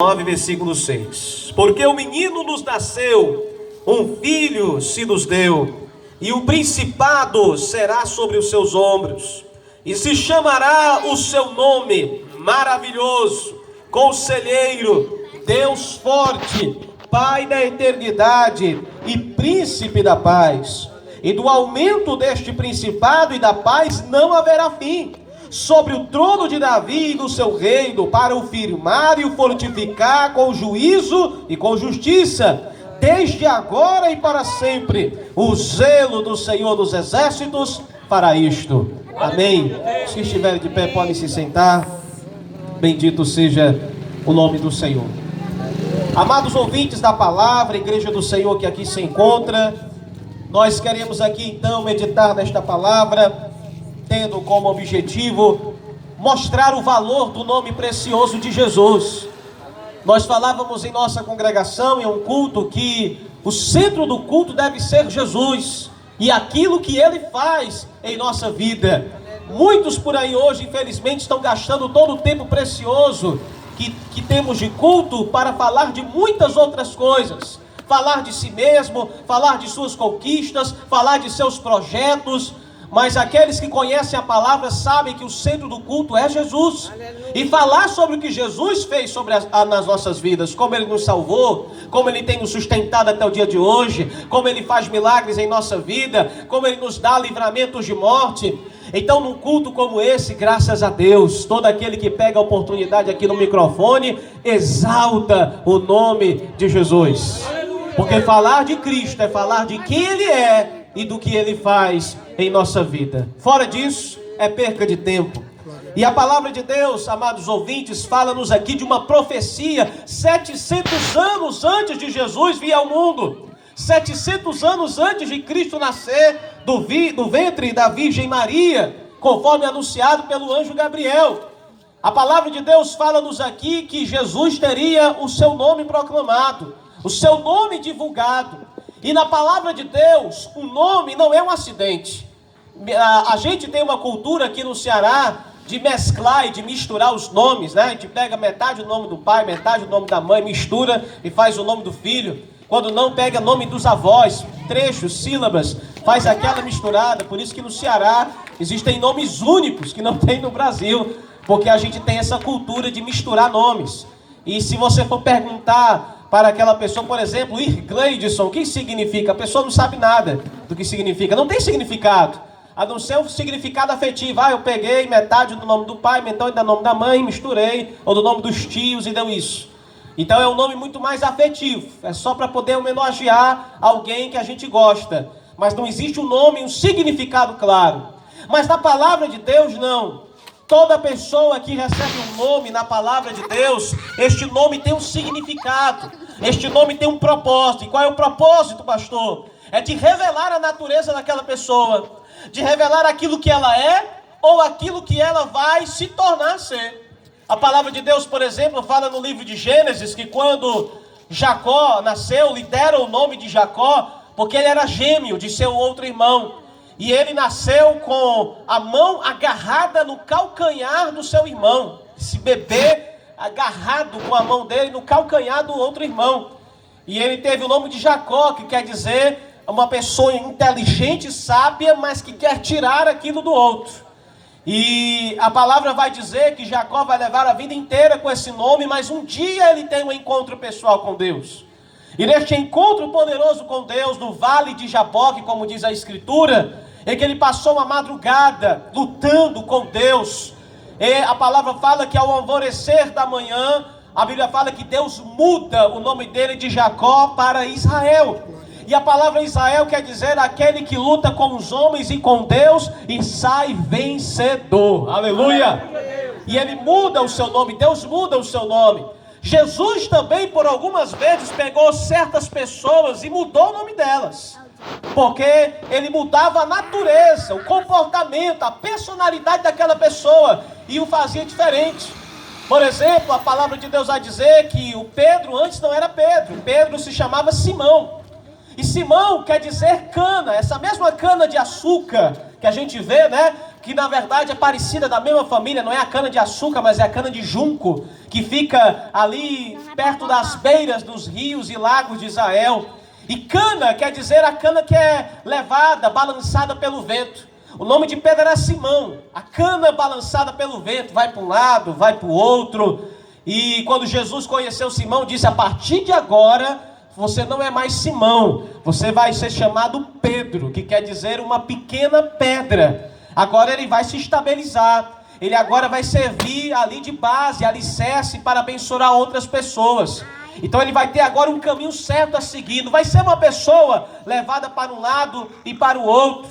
9, versículo 6. Porque o menino nos nasceu, um filho se nos deu, e o principado será sobre os seus ombros, e se chamará o seu nome, Maravilhoso, Conselheiro, Deus Forte, Pai da Eternidade e Príncipe da Paz. E do aumento deste principado e da paz não haverá fim, sobre o trono de Davi e do seu reino, para o firmar e o fortificar com juízo e com justiça, desde agora e para sempre. O zelo do Senhor dos Exércitos fará isto. Amém. Os que estiverem de pé podem se sentar. Bendito seja o nome do Senhor. Amados ouvintes da palavra, igreja do Senhor que aqui se encontra, nós queremos aqui então meditar nesta palavra, tendo como objetivo mostrar o valor do nome precioso de Jesus. Nós falávamos em nossa congregação, em um culto, que o centro do culto deve ser Jesus e aquilo que Ele faz em nossa vida. Muitos por aí hoje, infelizmente, estão gastando todo o tempo precioso que temos de culto para falar de muitas outras coisas. Falar de si mesmo, falar de suas conquistas, falar de seus projetos. Mas aqueles que conhecem a palavra sabem que o centro do culto é Jesus. Aleluia. E falar sobre o que Jesus fez nas nossas vidas, como Ele nos salvou, como Ele tem nos sustentado até o dia de hoje, como Ele faz milagres em nossa vida, como Ele nos dá livramentos de morte. Então, num culto como esse, graças a Deus, todo aquele que pega a oportunidade aqui no microfone, exalta o nome de Jesus. Aleluia. Porque falar de Cristo é falar de quem Ele é e do que Ele faz em nossa vida. Fora disso, é perca de tempo. E a palavra de Deus, amados ouvintes, fala-nos aqui de uma profecia 700 anos antes de Jesus vir ao mundo. 700 anos antes de Cristo nascer do ventre da Virgem Maria, conforme anunciado pelo anjo Gabriel. A palavra de Deus fala-nos aqui que Jesus teria o seu nome proclamado, o seu nome divulgado. E na palavra de Deus, o nome não é um acidente. A gente tem uma cultura aqui no Ceará de mesclar e de misturar os nomes, né? A gente pega metade do nome do pai, metade do nome da mãe, mistura e faz o nome do filho. Quando não, pega nome dos avós, trechos, sílabas, faz aquela misturada. Por isso que no Ceará existem nomes únicos que não tem no Brasil, porque a gente tem essa cultura de misturar nomes. E se você for perguntar para aquela pessoa, por exemplo, Irgleidson, o que significa? A pessoa não sabe nada do que significa, não tem significado, a não ser um significado afetivo. Eu peguei metade do nome do pai, metade do nome da mãe, misturei, ou do nome dos tios e deu isso. Então é um nome muito mais afetivo, é só para poder homenagear alguém que a gente gosta, mas não existe um nome, um significado claro. Mas na palavra de Deus não. Toda pessoa que recebe um nome na palavra de Deus, este nome tem um significado, este nome tem um propósito. E qual é o propósito, pastor? É de revelar a natureza daquela pessoa, de revelar aquilo que ela é ou aquilo que ela vai se tornar ser. A palavra de Deus, por exemplo, fala no livro de Gênesis que quando Jacó nasceu, lhe deram o nome de Jacó porque ele era gêmeo de seu outro irmão. E ele nasceu com a mão agarrada no calcanhar do seu irmão. Esse bebê agarrado com a mão dele no calcanhar do outro irmão. E ele teve o nome de Jacó, que quer dizer uma pessoa inteligente, sábia, mas que quer tirar aquilo do outro. E a palavra vai dizer que Jacó vai levar a vida inteira com esse nome, mas um dia ele tem um encontro pessoal com Deus. E neste encontro poderoso com Deus, no vale de Jaboque, como diz a Escritura, é que ele passou uma madrugada lutando com Deus. E a palavra fala que ao alvorecer da manhã, a Bíblia fala que Deus muda o nome dele de Jacó para Israel. E a palavra Israel quer dizer aquele que luta com os homens e com Deus e sai vencedor. Aleluia! E ele muda o seu nome, Deus muda o seu nome. Jesus também por algumas vezes pegou certas pessoas e mudou o nome delas. Porque ele mudava a natureza, o comportamento, a personalidade daquela pessoa e o fazia diferente. Por exemplo, a palavra de Deus vai dizer que o Pedro antes não era Pedro. Pedro se chamava Simão. E Simão quer dizer cana, essa mesma cana de açúcar que a gente vê, né? que na verdade é parecida, da mesma família, não é a cana de açúcar, mas é a cana de junco, que fica ali perto das beiras dos rios e lagos de Israel. E cana quer dizer a cana que é levada, balançada pelo vento. O nome de Pedro era Simão. A cana balançada pelo vento, vai para um lado, vai para o outro. E quando Jesus conheceu Simão, disse: a partir de agora, você não é mais Simão, você vai ser chamado Pedro, que quer dizer uma pequena pedra. Agora ele vai se estabilizar, ele agora vai servir ali de base, alicerce para abençoar outras pessoas. Então ele vai ter agora um caminho certo a seguir, não vai ser uma pessoa levada para um lado e para o outro.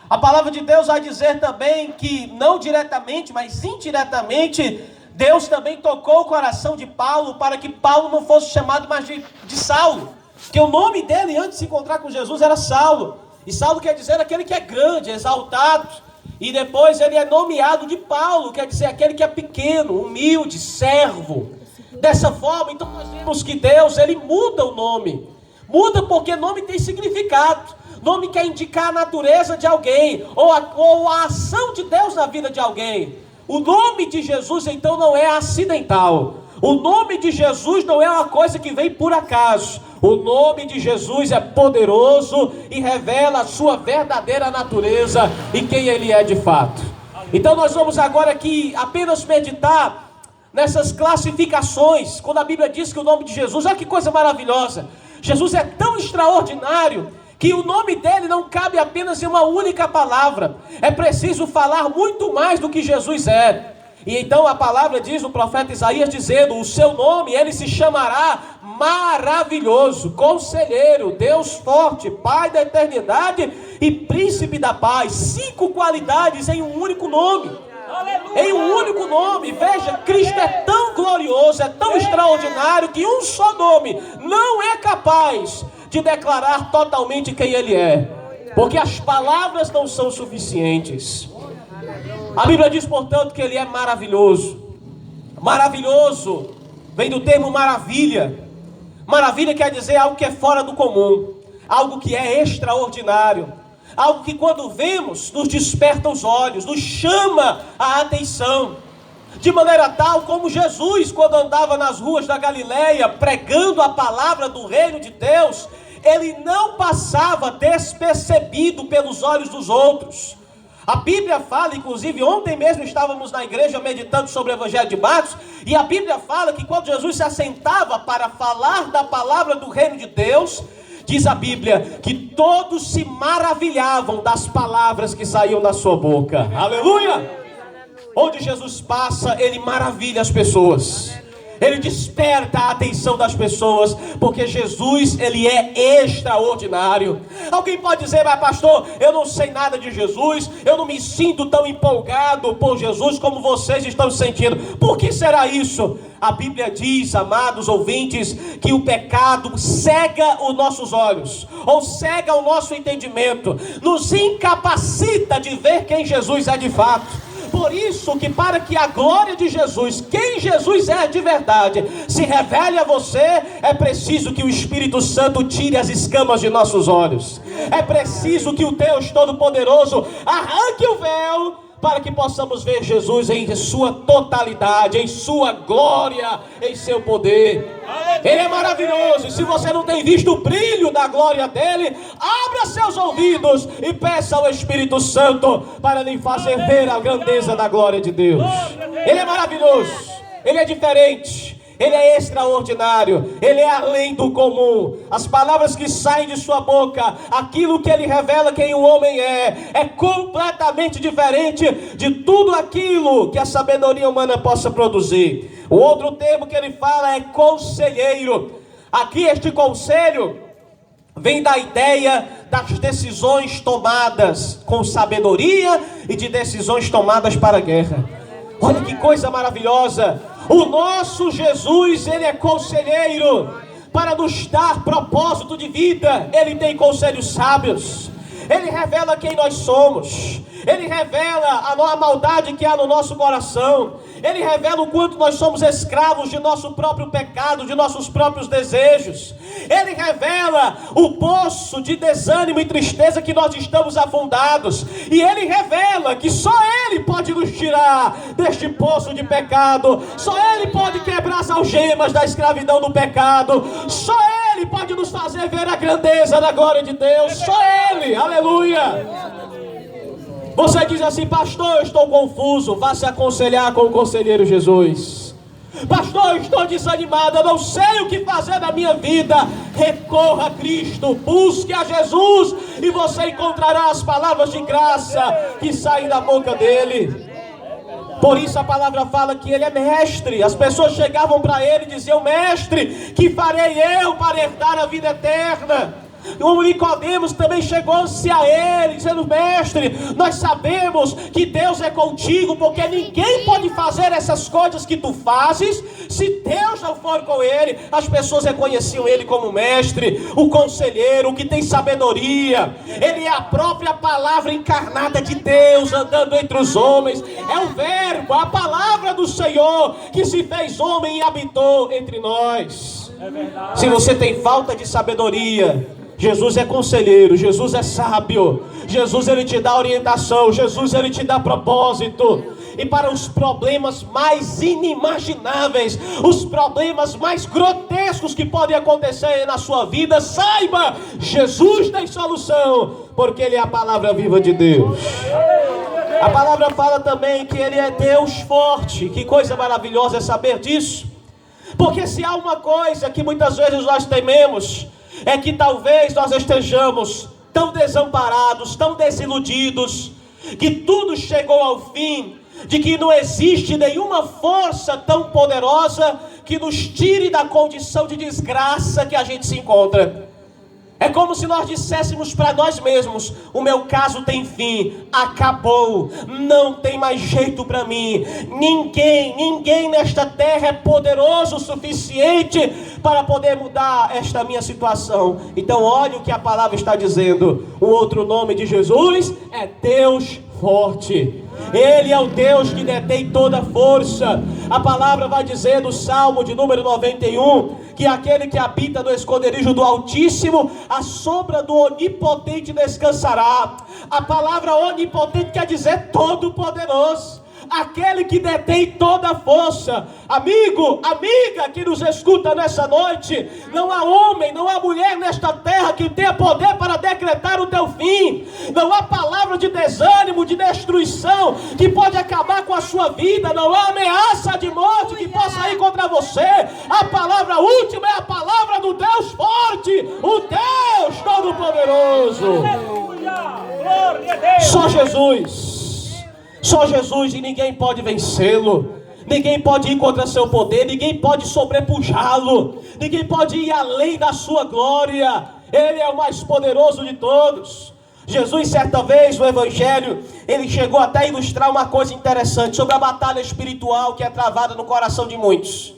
A palavra de Deus vai dizer também que, não diretamente, mas indiretamente, Deus também tocou o coração de Paulo para que Paulo não fosse chamado mais de Saulo. Porque o nome dele, antes de se encontrar com Jesus, era Saulo. E Saulo quer dizer aquele que é grande, exaltado. E depois ele é nomeado de Paulo, quer dizer aquele que é pequeno, humilde, servo. Dessa forma, então nós vemos que Deus, ele muda o nome. Muda porque nome tem significado. Nome quer indicar a natureza de alguém, ou a ação de Deus na vida de alguém. O nome de Jesus, então, não é acidental. O nome de Jesus não é uma coisa que vem por acaso. O nome de Jesus é poderoso e revela a sua verdadeira natureza e quem ele é de fato. Então nós vamos agora aqui apenas meditar nessas classificações. Quando a Bíblia diz que o nome de Jesus, olha que coisa maravilhosa. Jesus é tão extraordinário que o nome dele não cabe apenas em uma única palavra. É preciso falar muito mais do que Jesus é. E então a palavra diz, o profeta Isaías dizendo: o seu nome, ele se chamará Maravilhoso, Conselheiro, Deus Forte, Pai da Eternidade e Príncipe da Paz. 5 qualidades em um único nome. Em um único nome. Veja, Cristo é tão glorioso, é tão extraordinário, que um só nome não é capaz de declarar totalmente quem ele é, porque as palavras não são suficientes. A Bíblia diz, portanto, que ele é maravilhoso. Maravilhoso vem do termo maravilha. Maravilha quer dizer algo que é fora do comum, algo que é extraordinário, algo que quando vemos nos desperta os olhos, nos chama a atenção. De maneira tal como Jesus, quando andava nas ruas da Galileia, pregando a palavra do reino de Deus, ele não passava despercebido pelos olhos dos outros. A Bíblia fala, inclusive ontem mesmo estávamos na igreja meditando sobre o Evangelho de Marcos, e a Bíblia fala que quando Jesus se assentava para falar da palavra do reino de Deus, diz a Bíblia que todos se maravilhavam das palavras que saíam da sua boca. Aleluia! Onde Jesus passa, ele maravilha as pessoas. Ele desperta a atenção das pessoas, porque Jesus, ele é extraordinário. Alguém pode dizer: mas pastor, eu não sei nada de Jesus, eu não me sinto tão empolgado por Jesus como vocês estão sentindo. Por que será isso? A Bíblia diz, amados ouvintes, que o pecado cega os nossos olhos, ou cega o nosso entendimento, nos incapacita de ver quem Jesus é de fato. Por isso que, para que a glória de Jesus, quem Jesus é de verdade, se revele a você, é preciso que o Espírito Santo tire as escamas de nossos olhos. É preciso que o Deus Todo-Poderoso arranque o véu, para que possamos ver Jesus em sua totalidade, em sua glória, em seu poder. Ele é maravilhoso, e se você não tem visto o brilho da glória dele, abra seus ouvidos e peça ao Espírito Santo para lhe fazer ver a grandeza da glória de Deus. Ele é maravilhoso, ele é diferente, ele é extraordinário, ele é além do comum. As palavras que saem de sua boca, aquilo que ele revela quem o homem é completamente diferente de tudo aquilo que a sabedoria humana possa produzir. O outro termo que ele fala é conselheiro. Aqui este conselho vem da ideia das decisões tomadas com sabedoria e de decisões tomadas para a guerra. Olha que coisa maravilhosa. O nosso Jesus, ele é conselheiro para nos dar propósito de vida. Ele tem conselhos sábios. Ele revela quem nós somos. Ele revela a maldade que há no nosso coração. Ele revela o quanto nós somos escravos de nosso próprio pecado, de nossos próprios desejos. Ele revela o poço de desânimo e tristeza que nós estamos afundados. E Ele revela que só Ele pode nos tirar deste poço de pecado. Só Ele pode quebrar as algemas da escravidão do pecado. Só Ele pode nos fazer ver a grandeza da glória de Deus. Só Ele, aleluia. Você diz assim: pastor, eu estou confuso. Vá se aconselhar com o conselheiro Jesus. Pastor, eu estou desanimado, eu não sei o que fazer na minha vida. Recorra a Cristo, busque a Jesus, e você encontrará as palavras de graça que saem da boca dele. Por isso a palavra fala que ele é mestre. As pessoas chegavam para ele e diziam: mestre, que farei eu para herdar a vida eterna? O Nicodemos também chegou-se a ele, dizendo: mestre, nós sabemos que Deus é contigo, porque ninguém pode fazer essas coisas que tu fazes se Deus não for com ele. As pessoas reconheciam ele como mestre, o conselheiro, o que tem sabedoria. Ele é a própria palavra encarnada de Deus, andando entre os homens. É o verbo, a palavra do Senhor, que se fez homem e habitou entre nós. Se você tem falta de sabedoria, Jesus é conselheiro, Jesus é sábio, Jesus ele te dá orientação, Jesus ele te dá propósito. E para os problemas mais inimagináveis, os problemas mais grotescos que podem acontecer na sua vida, saiba, Jesus tem solução, porque ele é a palavra viva de Deus. A palavra fala também que ele é Deus forte. Que coisa maravilhosa é saber disso. Porque se há uma coisa que muitas vezes nós tememos, é que talvez nós estejamos tão desamparados, tão desiludidos, que tudo chegou ao fim, de que não existe nenhuma força tão poderosa que nos tire da condição de desgraça que a gente se encontra. É como se nós disséssemos para nós mesmos: o meu caso tem fim, acabou, não tem mais jeito para mim. Ninguém nesta terra é poderoso o suficiente para poder mudar esta minha situação. Então olha o que a palavra está dizendo. O outro nome de Jesus é Deus forte. Ele é o Deus que detém toda força. A palavra vai dizer no Salmo de número 91, que aquele que habita no esconderijo do Altíssimo, a sombra do Onipotente descansará. A palavra onipotente quer dizer todo poderoso, aquele que detém toda a força. Amigo, amiga que nos escuta nessa noite, não há homem, não há mulher nesta terra que tenha poder para decretar o teu fim. Não há palavra de desânimo, de destruição que pode acabar com a sua vida. Não há ameaça de morte que possa ir contra você. A palavra última é a palavra do Deus forte, o Deus Todo-Poderoso. Só Jesus, só Jesus, e ninguém pode vencê-lo. Ninguém pode ir contra seu poder, ninguém pode sobrepujá-lo, ninguém pode ir além da sua glória. Ele é o mais poderoso de todos. Jesus, certa vez no Evangelho, ele chegou até a ilustrar uma coisa interessante sobre a batalha espiritual que é travada no coração de muitos.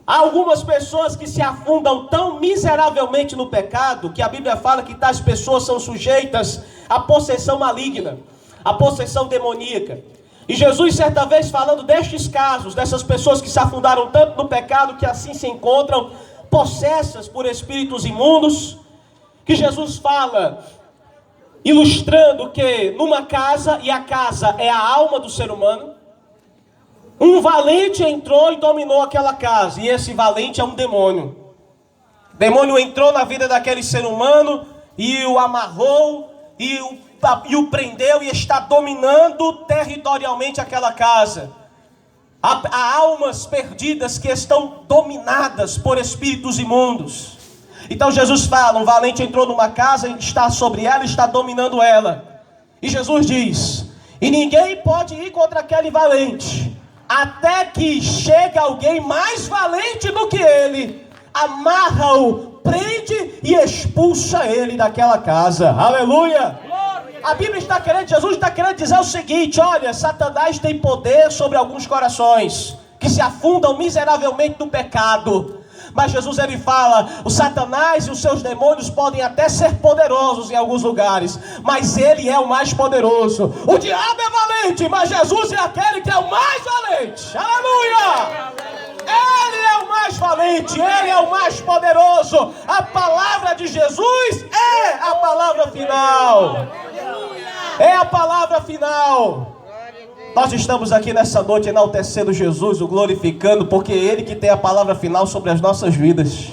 Há algumas pessoas que se afundam tão miseravelmente no pecado, que a Bíblia fala que tais pessoas são sujeitas à possessão maligna, à possessão demoníaca. E Jesus, certa vez, falando destes casos, dessas pessoas que se afundaram tanto no pecado, que assim se encontram possessas por espíritos imundos, que Jesus fala, ilustrando que numa casa, e a casa é a alma do ser humano, um valente entrou e dominou aquela casa, e esse valente é um demônio. O demônio entrou na vida daquele ser humano e o amarrou e o prendeu e está dominando territorialmente aquela casa. Há almas perdidas que estão dominadas por espíritos imundos. Então Jesus fala, um valente entrou numa casa e está sobre ela, está dominando ela. E Jesus diz, e ninguém pode ir contra aquele valente, até que chegue alguém mais valente do que ele, amarra-o, prende e expulsa ele daquela casa. Aleluia! A Bíblia está querendo, Jesus está querendo dizer o seguinte: olha, Satanás tem poder sobre alguns corações que se afundam miseravelmente no pecado, Mas Jesus ele fala, o Satanás e os seus demônios podem até ser poderosos em alguns lugares, mas ele é o mais poderoso. O diabo é valente, mas Jesus é aquele que é o mais valente. Aleluia! Ele é o mais valente, ele é o mais poderoso. A palavra de Jesus é a palavra final. É a palavra final. Nós estamos aqui nessa noite enaltecendo Jesus, o glorificando, porque é Ele que tem a palavra final sobre as nossas vidas.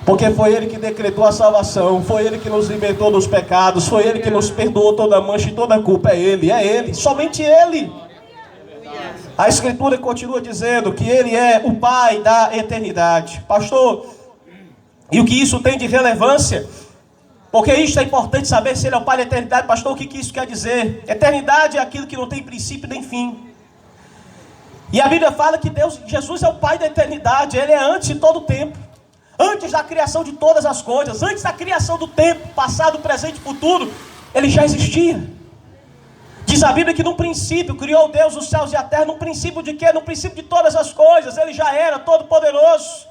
Porque foi Ele que decretou a salvação, foi Ele que nos libertou dos pecados, foi Ele que nos perdoou toda mancha e toda culpa. É Ele, somente Ele. A Escritura continua dizendo que Ele é o Pai da eternidade. Pastor, e o que isso tem de relevância? Porque isso é importante saber, se Ele é o Pai da eternidade. Pastor, o que isso quer dizer? Eternidade é aquilo que não tem princípio nem fim. E a Bíblia fala que Jesus é o Pai da eternidade. Ele é antes de todo o tempo, antes da criação de todas as coisas, antes da criação do tempo, passado, presente e futuro. Ele já existia. Diz a Bíblia que no princípio criou Deus os céus e a terra. No princípio de quê? No princípio de todas as coisas. Ele já era todo poderoso.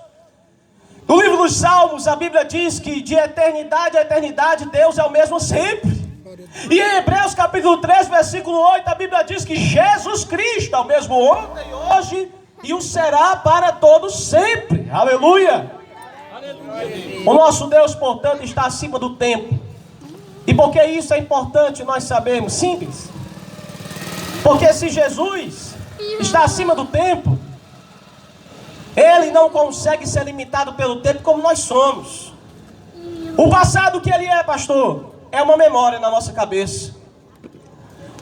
No livro dos Salmos, a Bíblia diz que de eternidade a eternidade, Deus é o mesmo sempre. E em Hebreus capítulo 3, versículo 8, a Bíblia diz que Jesus Cristo é o mesmo ontem, hoje e o será para todos sempre. Aleluia! O nosso Deus, portanto, está acima do tempo. E por que isso é importante nós sabemos? Simples. Porque se Jesus está acima do tempo, Ele não consegue ser limitado pelo tempo como nós somos. O passado que Ele é, pastor, é uma memória na nossa cabeça.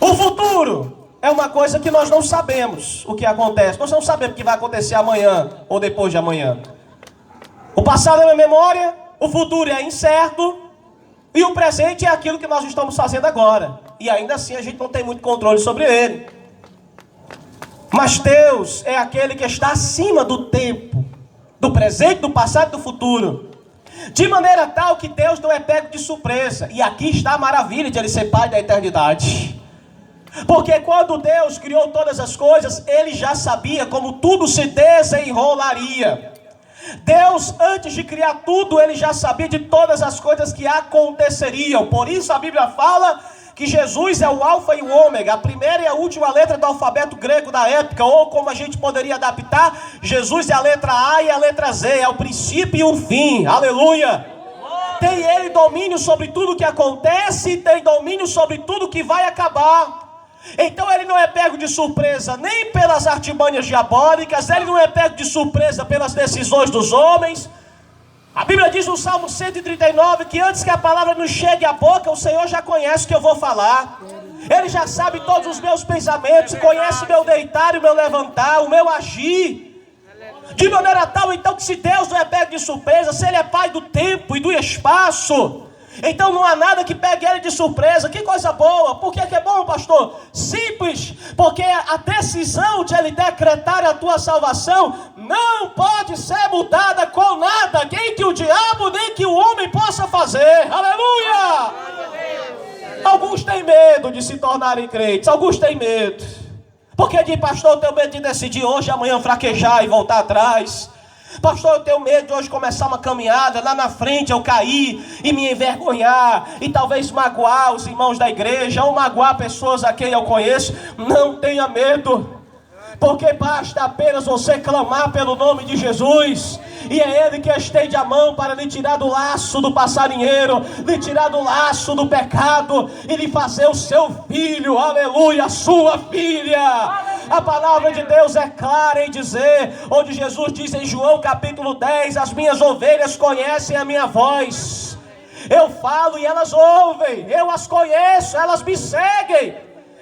O futuro é uma coisa que nós não sabemos o que acontece. Nós não sabemos o que vai acontecer amanhã ou depois de amanhã. O passado é uma memória, o futuro é incerto e o presente é aquilo que nós estamos fazendo agora. E ainda assim a gente não tem muito controle sobre ele. Mas Deus é aquele que está acima do tempo, do presente, do passado e do futuro. De maneira tal que Deus não é pego de surpresa. E aqui está a maravilha de Ele ser Pai da eternidade. Porque quando Deus criou todas as coisas, Ele já sabia como tudo se desenrolaria. Deus, antes de criar tudo, Ele já sabia de todas as coisas que aconteceriam. Por isso a Bíblia fala que Jesus é o alfa e o ômega, a primeira e a última letra do alfabeto grego da época, ou como a gente poderia adaptar, Jesus é a letra A e a letra Z, é o princípio e o fim. Aleluia! Tem Ele domínio sobre tudo que acontece e tem domínio sobre tudo que vai acabar. Então Ele não é pego de surpresa nem pelas artimanhas diabólicas, Ele não é pego de surpresa pelas decisões dos homens. A Bíblia diz no Salmo 139 que antes que a palavra nos chegue à boca, o Senhor já conhece o que eu vou falar. Ele já sabe todos os meus pensamentos, conhece o meu deitar e o meu levantar, o meu agir. De maneira tal, então, que se Deus não é pego de surpresa, se Ele é Pai do tempo e do espaço, então não há nada que pegue Ele de surpresa. Que coisa boa. Por que é bom, pastor? Simples. Porque a decisão de Ele decretar a tua salvação não pode ser mudada com nada, nem que o diabo, nem que o homem possa fazer. Aleluia! Alguns têm medo de se tornarem crentes. Alguns têm medo. Porque de pastor, eu tenho medo de decidir hoje, amanhã fraquejar e voltar atrás. Pastor, eu tenho medo de hoje começar uma caminhada, lá na frente eu cair e me envergonhar e talvez magoar os irmãos da igreja ou magoar pessoas a quem eu conheço. Não tenha medo, porque basta apenas você clamar pelo nome de Jesus e é Ele que estende a mão para lhe tirar do laço do passarinheiro, lhe tirar do laço do pecado e lhe fazer o seu filho, aleluia, a sua filha. A palavra de Deus é clara em dizer, onde Jesus diz em João capítulo 10, as minhas ovelhas conhecem a minha voz. Eu falo e elas ouvem, eu as conheço, elas me seguem.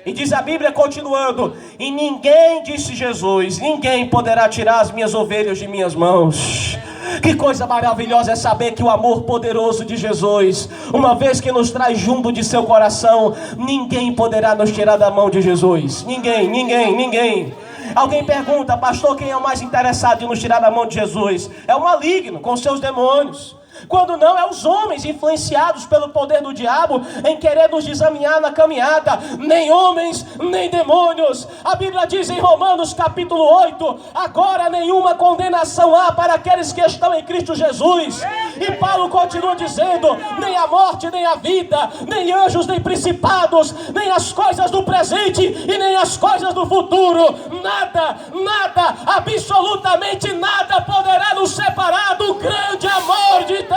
E diz a Bíblia continuando, e ninguém, disse Jesus, ninguém poderá tirar as minhas ovelhas de minhas mãos. Que coisa maravilhosa é saber que o amor poderoso de Jesus, uma vez que nos traz junto de seu coração, ninguém poderá nos tirar da mão de Jesus. Ninguém. Alguém pergunta, pastor, quem é o mais interessado em nos tirar da mão de Jesus? É o maligno, com seus demônios. Quando não, é os homens influenciados pelo poder do diabo em querer nos desalinhar na caminhada. Nem homens, nem demônios. A Bíblia diz em Romanos capítulo 8: agora nenhuma condenação há para aqueles que estão em Cristo Jesus. E Paulo continua dizendo: nem a morte, nem a vida, nem anjos, nem principados, nem as coisas do presente e nem as coisas do futuro, nada, nada, absolutamente nada poderá nos separar do grande amor de Deus.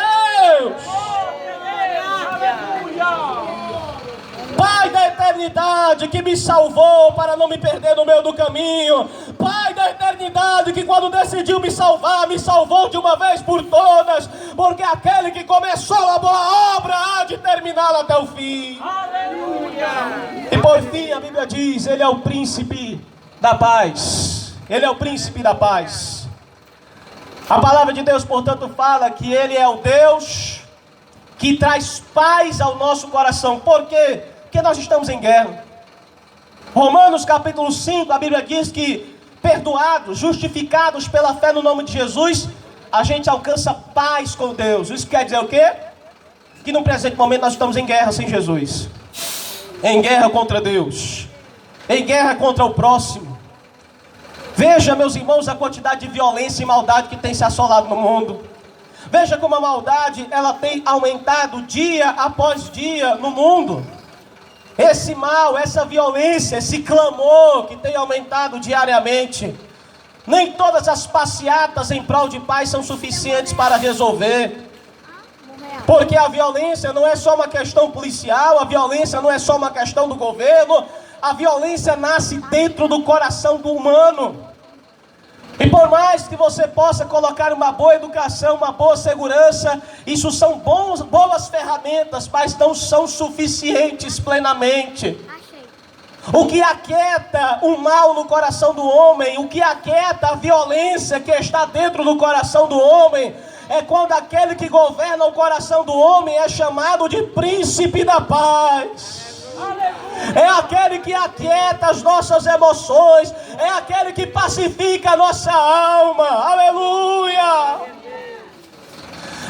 Pai da eternidade que me salvou para não me perder no meio do caminho. Pai da eternidade que quando decidiu me salvar, me salvou de uma vez por todas. Porque aquele que começou a boa obra há de terminá-la até o fim. Aleluia! E por fim a Bíblia diz: ele é o príncipe da paz. Ele é o príncipe da paz. A palavra de Deus, portanto, fala que ele é o Deus que traz paz ao nosso coração. Por quê? Porque nós estamos em guerra. Romanos capítulo 5, a Bíblia diz que perdoados, justificados pela fé no nome de Jesus, a gente alcança paz com Deus. Isso quer dizer o quê? Que no presente momento nós estamos em guerra sem Jesus. Em guerra contra Deus. Em guerra contra o próximo. Veja, meus irmãos, a quantidade de violência e maldade que tem se assolado no mundo. Veja como a maldade, ela tem aumentado dia após dia no mundo. Esse mal, essa violência, esse clamor que tem aumentado diariamente. Nem todas as passeatas em prol de paz são suficientes para resolver. Porque a violência não é só uma questão policial, a violência não é só uma questão do governo. A violência nasce dentro do coração do humano. E por mais que você possa colocar uma boa educação, uma boa segurança, isso são boas ferramentas, mas não são suficientes plenamente. O que aquieta o mal no coração do homem, o que aquieta a violência que está dentro do coração do homem, é quando aquele que governa o coração do homem é chamado de príncipe da paz. É aquele que aquieta as nossas emoções, é aquele que pacifica a nossa alma. Aleluia!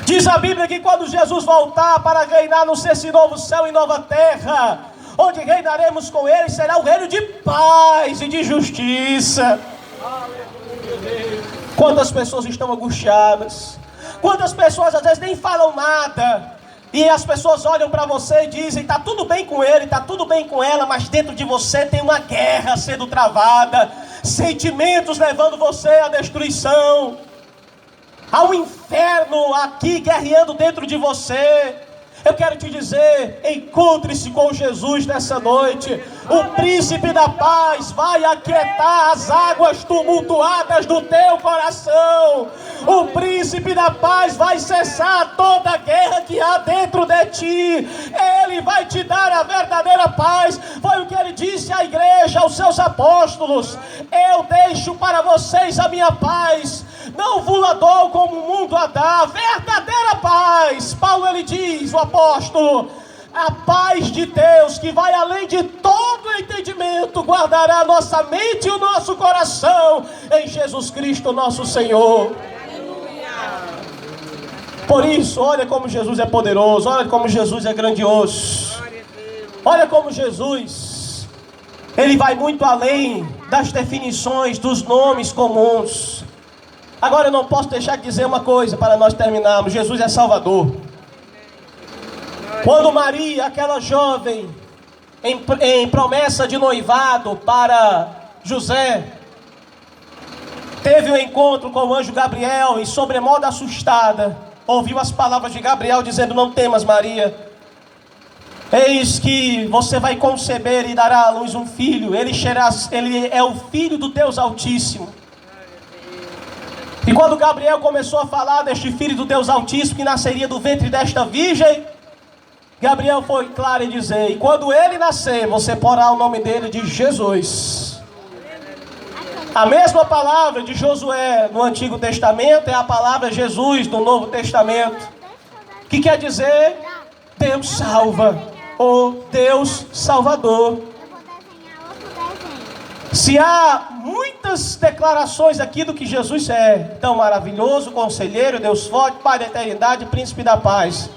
Diz a Bíblia que quando Jesus voltar para reinar nesse novo céu e nova terra, onde reinaremos com ele, será um reino de paz e de justiça. Quantas pessoas estão angustiadas, quantas pessoas às vezes nem falam nada, e as pessoas olham para você e dizem: está tudo bem com ele, está tudo bem com ela, mas dentro de você tem uma guerra sendo travada, sentimentos levando você à destruição, ao inferno aqui guerreando dentro de você. Eu quero te dizer, encontre-se com Jesus nessa noite. O príncipe da paz vai aquietar as águas tumultuadas do teu coração. O príncipe da paz vai cessar toda a guerra que há dentro de ti. Ele vai te dar a verdadeira paz. Foi o que ele disse à igreja, aos seus apóstolos: eu deixo para vocês a minha paz, não vos dou como o mundo a dá. Verdadeira paz. Paulo, ele diz, o apóstolo: a paz de Deus, que vai além de todo entendimento, guardará a nossa mente e o nosso coração em Jesus Cristo nosso Senhor. Por isso, olha como Jesus é poderoso, olha como Jesus é grandioso. Olha como Jesus, ele vai muito além das definições, dos nomes comuns. Agora eu não posso deixar de dizer uma coisa para nós terminarmos: Jesus é Salvador. Quando Maria, aquela jovem, em promessa de noivado para José, teve um encontro com o anjo Gabriel e, sobremodo assustada, ouviu as palavras de Gabriel dizendo: não temas, Maria, eis que você vai conceber e dará à luz um filho, ele é o filho do Deus Altíssimo. E quando Gabriel começou a falar deste filho do Deus Altíssimo, que nasceria do ventre desta virgem, Gabriel foi claro em dizer: e quando ele nascer, você porá o nome dele de Jesus. A mesma palavra de Josué no Antigo Testamento é a palavra Jesus no Novo Testamento, que quer dizer Deus salva, ou Deus Salvador. Se há muitas declarações aqui do que Jesus é, tão maravilhoso, conselheiro, Deus forte, Pai da eternidade, príncipe da paz.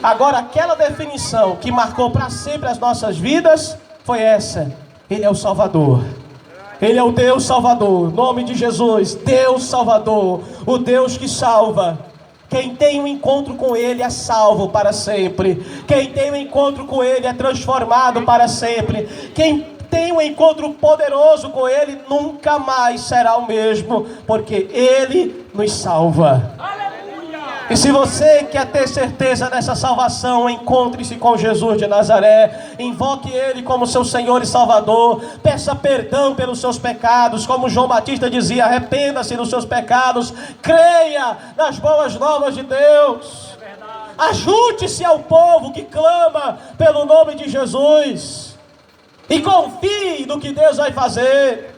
Agora, aquela definição que marcou para sempre as nossas vidas foi essa: Ele é o Salvador. Ele é o Deus Salvador. Nome de Jesus, Deus Salvador, o Deus que salva. Quem tem um encontro com Ele é salvo para sempre. Quem tem um encontro com Ele é transformado para sempre. Quem tem um encontro poderoso com Ele nunca mais será o mesmo, porque Ele nos salva. E se você quer ter certeza dessa salvação, encontre-se com Jesus de Nazaré, invoque Ele como seu Senhor e Salvador, peça perdão pelos seus pecados, como João Batista dizia: arrependa-se dos seus pecados, creia nas boas novas de Deus, ajunte-se ao povo que clama pelo nome de Jesus, e confie no que Deus vai fazer.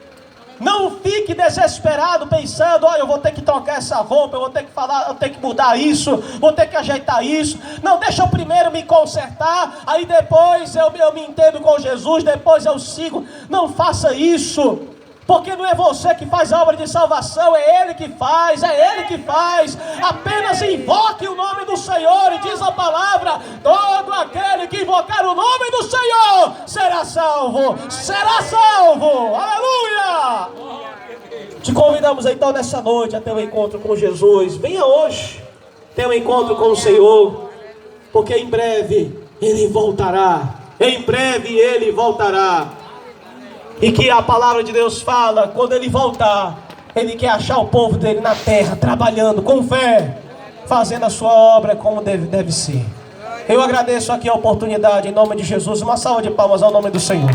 Não fique desesperado pensando: eu vou ter que trocar essa roupa, eu vou ter que falar, eu vou ter que mudar isso, vou ter que ajeitar isso. Não, deixa eu primeiro me consertar, aí depois eu me entendo com Jesus, depois eu sigo. Não faça isso, porque não é você que faz a obra de salvação, é Ele que faz, Apenas invoque o nome do Senhor, e diz a palavra: todo aquele que invocar o nome do Senhor será salvo, aleluia! Te convidamos então nessa noite a ter um encontro com Jesus. Venha hoje ter um encontro com o Senhor, porque em breve Ele voltará, e que a palavra de Deus fala: quando Ele voltar, Ele quer achar o povo dele na terra, trabalhando com fé, fazendo a sua obra como deve ser. Eu agradeço aqui a oportunidade, em nome de Jesus. Uma salva de palmas ao nome do Senhor.